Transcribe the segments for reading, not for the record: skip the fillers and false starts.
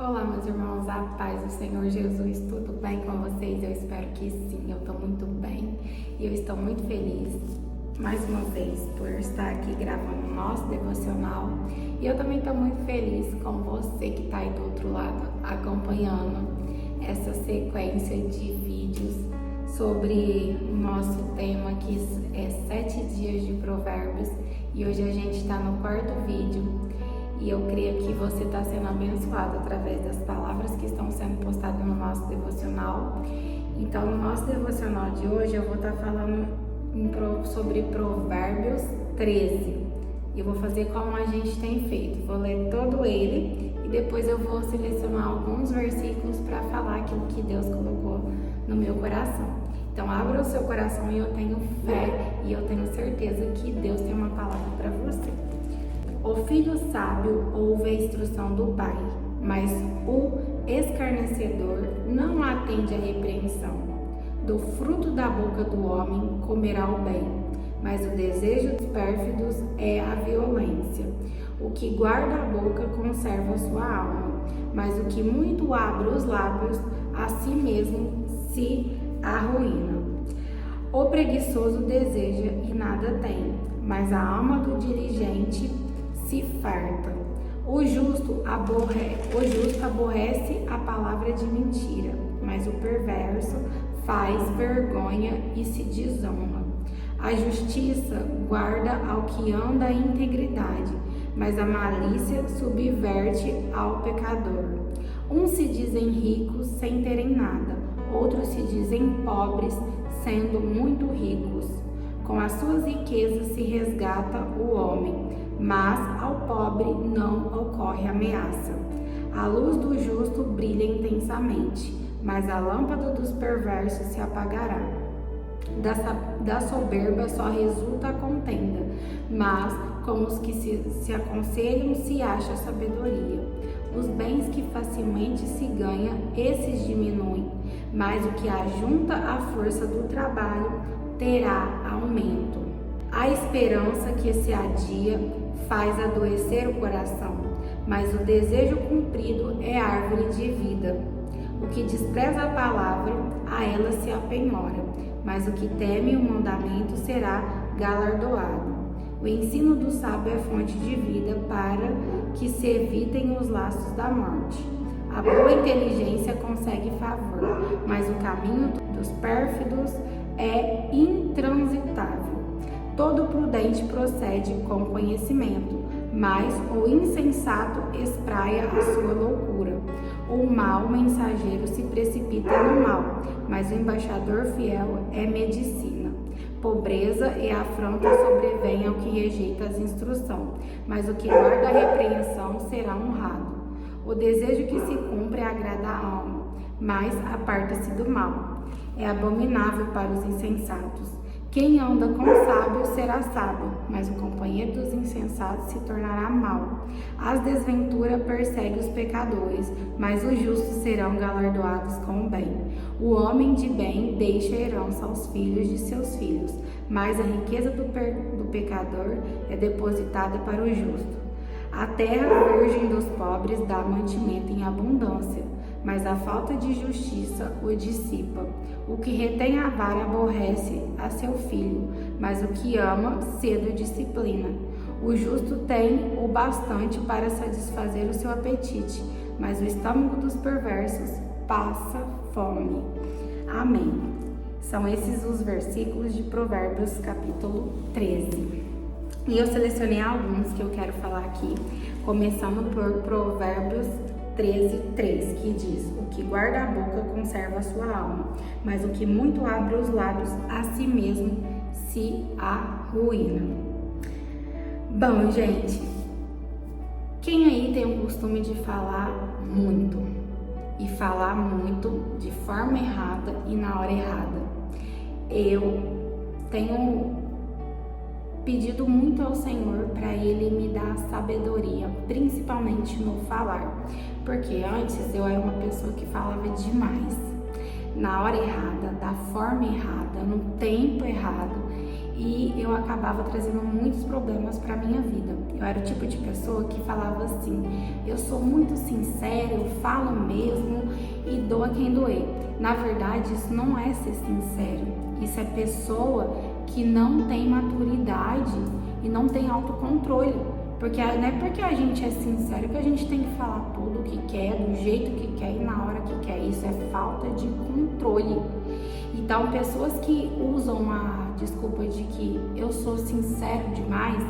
Olá, meus irmãos, a paz do Senhor Jesus, tudo bem com vocês? Eu espero que sim, eu estou muito bem e eu estou muito feliz, mais uma vez, por estar aqui gravando o nosso devocional. E eu também estou muito feliz com você que está aí do outro lado, acompanhando essa sequência de vídeos sobre o nosso tema, que é 7 dias de provérbios, e hoje a gente está no 4º vídeo. E eu creio que você está sendo abençoado através das palavras que estão sendo postadas no nosso devocional. Então, no nosso devocional de hoje, eu vou estar falando sobre Provérbios 13. E eu vou fazer como a gente tem feito. Vou ler todo ele e depois eu vou selecionar alguns versículos para falar aquilo que Deus colocou no meu coração. Então, abra o seu coração e eu tenho fé e eu tenho certeza que Deus tem uma palavra para você. O filho sábio ouve a instrução do pai, mas o escarnecedor não atende à repreensão. Do fruto da boca do homem comerá o bem, mas o desejo dos pérfidos é a violência. O que guarda a boca conserva a sua alma, mas o que muito abre os lábios a si mesmo se arruína. O preguiçoso deseja e nada tem, mas a alma do diligente se farta. O justo aborrece a palavra de mentira, mas o perverso faz vergonha e se desonra. A justiça guarda ao que anda em integridade, mas a malícia subverte ao pecador. Uns se dizem ricos sem terem nada, outros se dizem pobres sendo muito ricos. Com as suas riquezas se resgata o homem, mas ao pobre não ocorre ameaça. A luz do justo brilha intensamente, mas a lâmpada dos perversos se apagará. Da soberba só resulta a contenda, mas com os que se aconselham se acha sabedoria. Os bens que facilmente se ganha, esses diminuem, mas o que ajunta a força do trabalho terá aumento. A esperança que se adia faz adoecer o coração, mas o desejo cumprido é árvore de vida. O que despreza a palavra, a ela se apenhora, mas o que teme o mandamento será galardoado. O ensino do sábio é fonte de vida para que se evitem os laços da morte. A boa inteligência consegue favor, mas o caminho dos pérfidos é intransitável. Todo prudente procede com conhecimento, mas o insensato espraia a sua loucura. O mau mensageiro se precipita no mal, mas o embaixador fiel é medicina. Pobreza e afronta sobrevêm ao que rejeita as instruções, mas o que guarda a repreensão será honrado. O desejo que se cumpre agrada a alma, mas aparta-se do mal. É abominável para os insensatos. Quem anda com o sábio será sábio, mas o companheiro dos insensatos se tornará mau. As desventuras perseguem os pecadores, mas os justos serão galardoados com o bem. O homem de bem deixa herança aos filhos de seus filhos, mas a riqueza do pecador é depositada para o justo. A terra virgem dos pobres dá mantimento em abundância, mas a falta de justiça o dissipa. O que retém a vara aborrece a seu filho, mas o que ama cedo disciplina. O justo tem o bastante para satisfazer o seu apetite, mas o estômago dos perversos passa fome. Amém. São esses os versículos de Provérbios capítulo 13. E eu selecionei alguns que eu quero falar aqui, começando por Provérbios 13:3, que diz: o que guarda a boca conserva a sua alma, mas o que muito abre os lábios a si mesmo se arruína. Bom, gente, quem aí tem o costume de falar muito? E falar muito de forma errada e na hora errada? Eu tenho pedido muito ao Senhor para Ele me dar sabedoria, principalmente no falar, porque antes eu era uma pessoa que falava demais, na hora errada, da forma errada, no tempo errado, e eu acabava trazendo muitos problemas para minha vida. Eu era o tipo de pessoa que falava assim: eu sou muito sincera, eu falo mesmo e doa quem doer. Na verdade, isso não é ser sincero, isso é pessoa que não tem maturidade e não tem autocontrole. Porque não é porque a gente é sincero que a gente tem que falar tudo o que quer, do jeito que quer e na hora que quer. Isso é falta de controle. Então, pessoas que usam a desculpa de que eu sou sincero demais,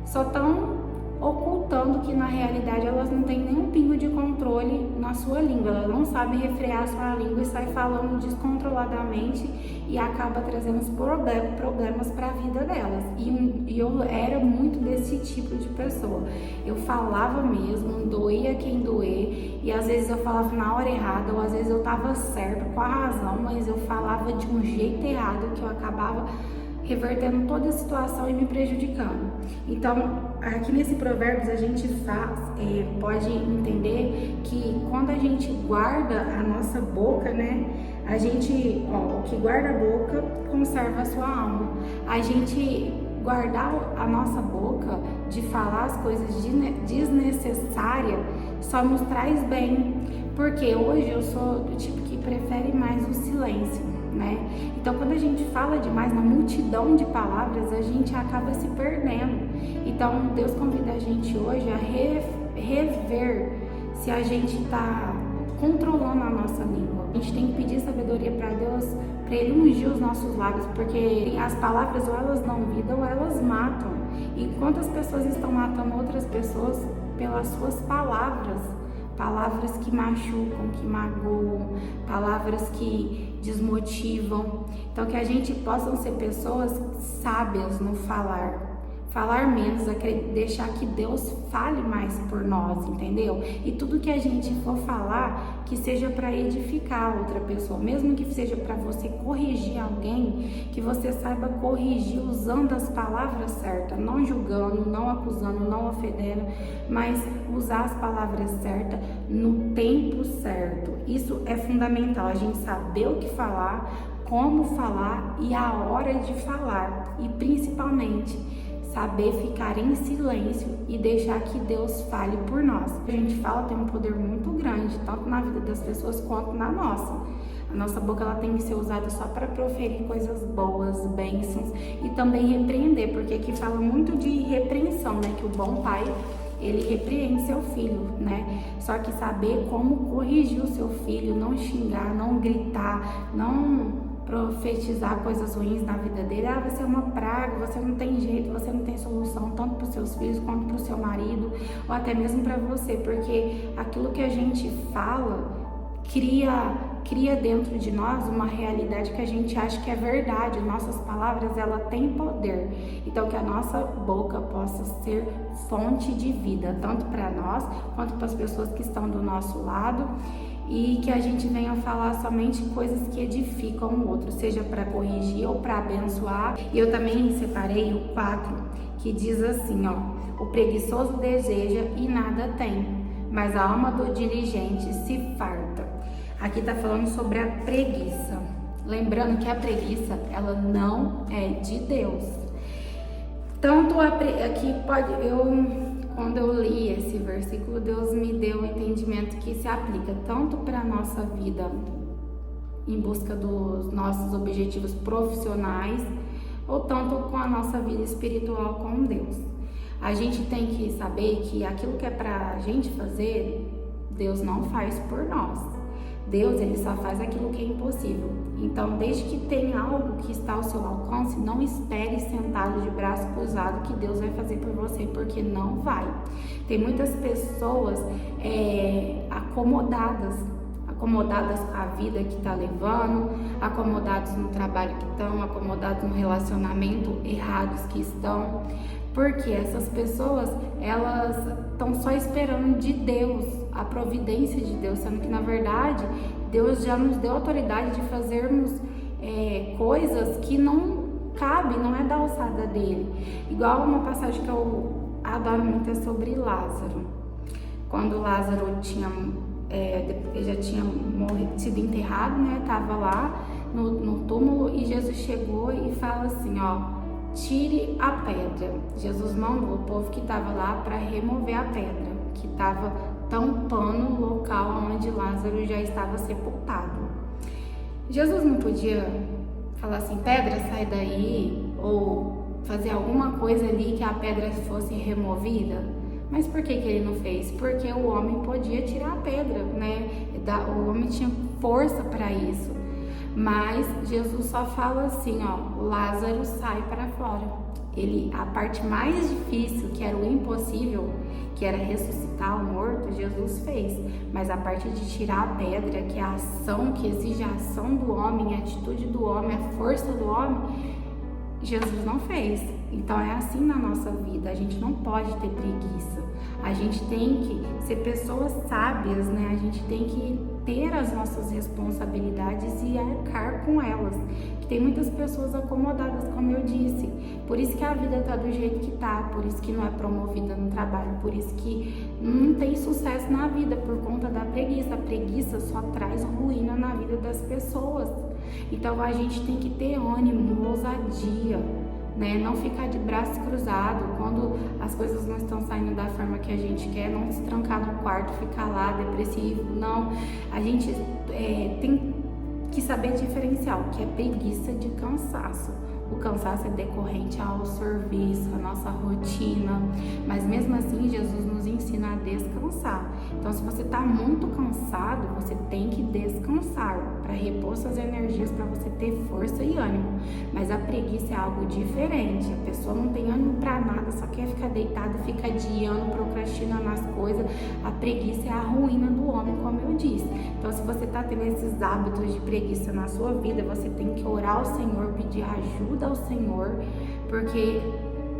só estão ocultando que na realidade elas não têm nenhum pingo de controle na sua língua. Elas não sabem refrear a sua língua e saem falando descontroladamente e acaba trazendo os problemas para a vida delas. E eu era muito desse tipo de pessoa. Eu falava mesmo, doía quem doer, e às vezes eu falava na hora errada, ou às vezes eu estava certo, com a razão, mas eu falava de um jeito errado que eu acabava revertendo toda a situação e me prejudicando. Então, aqui nesse Provérbios a gente pode entender que quando a gente guarda a nossa boca, né? A gente, o que guarda a boca conserva a sua alma. A gente guardar a nossa boca de falar as coisas desnecessárias só nos traz bem. Porque hoje eu sou do tipo que prefere mais o silêncio, né? Então, quando a gente fala demais na multidão de palavras, a gente acaba se perdendo. Então, Deus convida a gente hoje a rever se a gente está controlando a nossa língua. A gente tem que pedir sabedoria para Deus, para Ele ungir os nossos lábios, porque as palavras ou elas dão vida ou elas matam. E quantas pessoas estão matando outras pessoas pelas suas palavras? Palavras que machucam, que magoam, palavras que desmotivam. Então, que a gente possa ser pessoas sábias no falar menos, deixar que Deus fale mais por nós, entendeu? E tudo que a gente for falar, que seja para edificar a outra pessoa, mesmo que seja para você corrigir alguém, que você saiba corrigir usando as palavras certas, não julgando, não acusando, não ofendendo, mas usar as palavras certas no tempo certo. Isso é fundamental, a gente saber o que falar, como falar e a hora de falar, e principalmente saber ficar em silêncio e deixar que Deus fale por nós. A gente fala tem um poder muito grande, tanto na vida das pessoas quanto na nossa. A nossa boca ela tem que ser usada só para proferir coisas boas, bênçãos e também repreender, porque aqui fala muito de repreensão, né? Que o bom pai, ele repreende seu filho, né? Só que saber como corrigir o seu filho, não xingar, não gritar, não profetizar coisas ruins na vida dele. Você é uma praga, você não tem jeito, você não tem solução, tanto para os seus filhos quanto para o seu marido, ou até mesmo para você, porque aquilo que a gente fala cria dentro de nós uma realidade que a gente acha que é verdade. Nossas palavras, ela tem poder. Então, que a nossa boca possa ser fonte de vida, tanto para nós, quanto para as pessoas que estão do nosso lado, e que a gente venha falar somente coisas que edificam o outro, seja para corrigir ou para abençoar. E eu também separei o 4, que diz assim, o preguiçoso deseja e nada tem, mas a alma do diligente se farta. Aqui tá falando sobre a preguiça. Lembrando que a preguiça, ela não é de Deus. Tanto aqui quando eu li esse versículo, Deus me deu um entendimento que se aplica tanto para a nossa vida em busca dos nossos objetivos profissionais, ou tanto com a nossa vida espiritual com Deus. A gente tem que saber que aquilo que é para a gente fazer, Deus não faz por nós. Deus, ele só faz aquilo que é impossível. Então, desde que tenha algo que está ao seu alcance, não espere sentado de braço cruzado que Deus vai fazer por você, porque não vai. Tem muitas pessoas acomodadas com a vida que está levando, acomodados no trabalho que estão, acomodados no relacionamento errados que estão, porque essas pessoas, elas estão só esperando de Deus, a providência de Deus, sendo que na verdade Deus já nos deu autoridade de fazermos coisas que não cabe, não é da alçada dele. Igual uma passagem que eu adoro muito é sobre Lázaro. Quando Lázaro já tinha sido enterrado, né? Tava lá no túmulo e Jesus chegou e fala assim, ó, tire a pedra. Jesus mandou o povo que estava lá para remover a pedra, que estava tampando o local onde Lázaro já estava sepultado. Jesus não podia falar assim, pedra, sai daí, ou fazer alguma coisa ali que a pedra fosse removida? Mas por que ele não fez? Porque o homem podia tirar a pedra, né? O homem tinha força para isso. Mas Jesus só fala assim, ó, Lázaro, sai para fora. A parte mais difícil, que era o impossível, que era ressuscitar o morto, Jesus fez. Mas a parte de tirar a pedra, que é a ação, que exige a ação do homem, a atitude do homem, a força do homem, Jesus não fez. Então é assim na nossa vida, a gente não pode ter preguiça. A gente tem que ser pessoas sábias, né? A gente tem que ter as nossas responsabilidades e arcar com elas. Tem muitas pessoas acomodadas, como eu disse. Por isso que a vida tá do jeito que tá, por isso que não é promovida no trabalho, por isso que não tem sucesso na vida, por conta da preguiça. A preguiça só traz ruína na vida das pessoas. Então a gente tem que ter ânimo, ousadia, né? Não ficar de braço cruzado quando as coisas não estão saindo da forma que a gente quer, não se trancar no quarto, ficar lá depressivo. Não, a gente tem que saber diferenciar o que é preguiça de cansaço. O cansaço é decorrente ao serviço, à nossa rotina, mas mesmo assim Jesus nos ensina a descansar. Então, se você está muito cansado, você tem que descansar para repor suas energias, para você ter força e ânimo. Mas a preguiça é algo diferente. A pessoa não tem ânimo para nada, só quer ficar deitada, fica adiando, procrastinando as coisas. A preguiça é a ruína do homem, como eu disse. Então, se você está tendo esses hábitos de preguiça na sua vida, você tem que orar ao Senhor, pedir ajuda ao Senhor, porque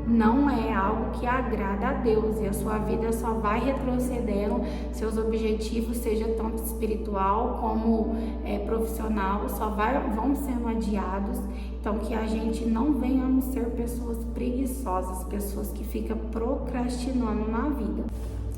não é algo que agrada a Deus e a sua vida só vai retrocedendo, seus objetivos, seja tanto espiritual como profissional, vão sendo adiados. Então, que a gente não venhamos ser pessoas preguiçosas, pessoas que ficam procrastinando na vida.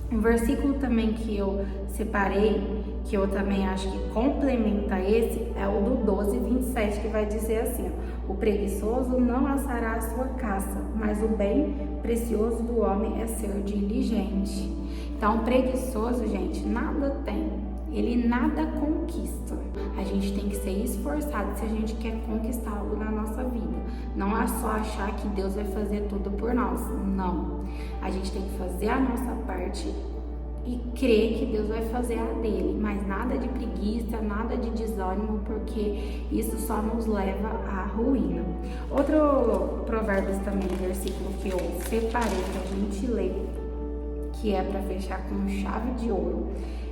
Um versículo também que eu separei, que eu também acho que complementa esse, é o do 12:27, que vai dizer assim, ó, o preguiçoso não assará a sua caça, mas o bem precioso do homem é ser diligente. Então, preguiçoso, gente, nada tem, ele nada conquista. A gente tem que ser esforçado se a gente quer conquistar algo na nossa vida. Não é só achar que Deus vai fazer tudo por nós, não. A gente tem que fazer a nossa parte e crer que Deus vai fazer a dele, mas nada de preguiça, nada de desânimo, porque isso só nos leva à ruína. Outro Provérbios também, versículo que eu separei pra gente ler, que é para fechar com chave de ouro,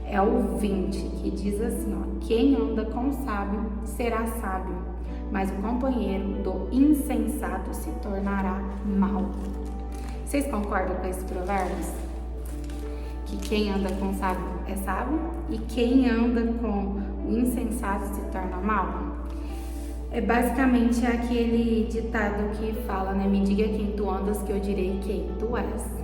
é o 20, que diz assim, ó, quem anda com o sábio será sábio, mas o companheiro do insensato se tornará mau. Vocês concordam com esses provérbios? Que quem anda com o sábio é sábio e quem anda com o insensato se torna mau? É basicamente aquele ditado que fala, né? Me diga quem tu andas que eu direi quem tu és.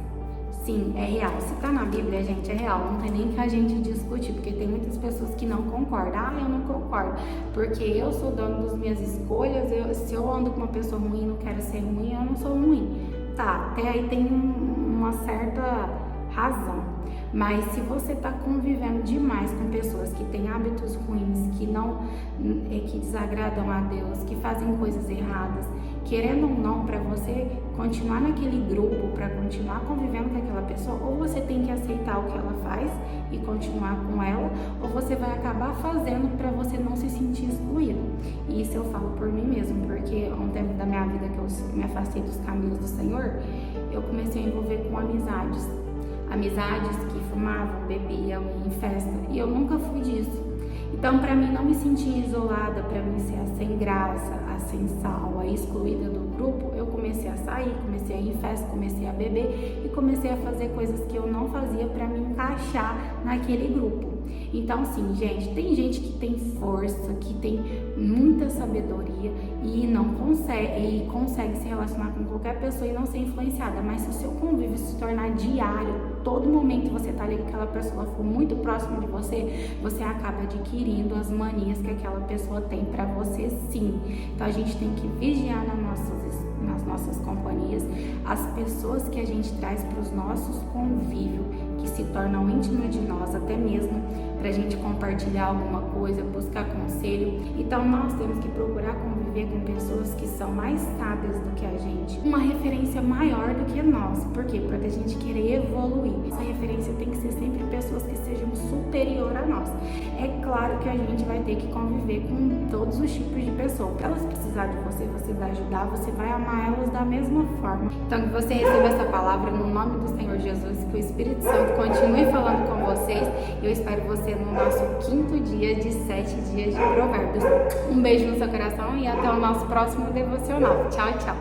Sim, é real. Se tá na Bíblia, gente, é real. Não tem nem que a gente discutir, porque tem muitas pessoas que não concordam. Ah, eu não concordo, porque eu sou dono das minhas escolhas. Se eu ando com uma pessoa ruim, não quero ser ruim, eu não sou ruim. Tá, até aí tem uma certa razão. Mas se você está convivendo demais com pessoas que têm hábitos ruins, que desagradam a Deus, que fazem coisas erradas, querendo ou não, para você continuar naquele grupo, para continuar convivendo com aquela pessoa, ou você tem que aceitar o que ela faz e continuar com ela, ou você vai acabar fazendo para você não se sentir excluído. E isso eu falo por mim mesmo, porque há um tempo da minha vida que eu me afastei dos caminhos do Senhor, eu comecei a envolver com amizades que fumavam, bebiam em festa, e eu nunca fui disso. Então, para mim não me sentir isolada, para mim ser a sem graça, a sem sal, a excluída do grupo, eu comecei a sair, comecei a ir em festa, comecei a beber e comecei a fazer coisas que eu não fazia para me encaixar naquele grupo. Então, assim, gente, tem gente que tem força, que tem muita sabedoria e não consegue se relacionar com qualquer pessoa e não ser influenciada, mas se o seu convívio se tornar diário, todo momento você tá ali com aquela pessoa, for muito próximo de você, você acaba adquirindo as manias que aquela pessoa tem pra você, sim. Então a gente tem que vigiar nas nossas companhias, as pessoas que a gente traz para os nossos convívios, que se tornam íntimas de nós, até mesmo para a gente compartilhar alguma coisa, buscar conselho. Então nós temos que procurar conviver com pessoas que são mais sábias do que a gente, uma referência maior do que nós. Por quê? Porque a gente querer evoluir. Essa referência tem que ser sempre pessoas que sejam superior a nós. É claro que a gente vai ter que conviver com todos os tipos de pessoas. Se elas precisarem de você, você vai ajudar, você vai amar elas da mesma forma. Então que você receba essa palavra no nome do Senhor Jesus, que o Espírito Santo continue falando com vocês. Eu espero você no nosso 5º dia de 7 dias de Provérbios. Um beijo no seu coração e até o nosso próximo devocional. Tchau, tchau!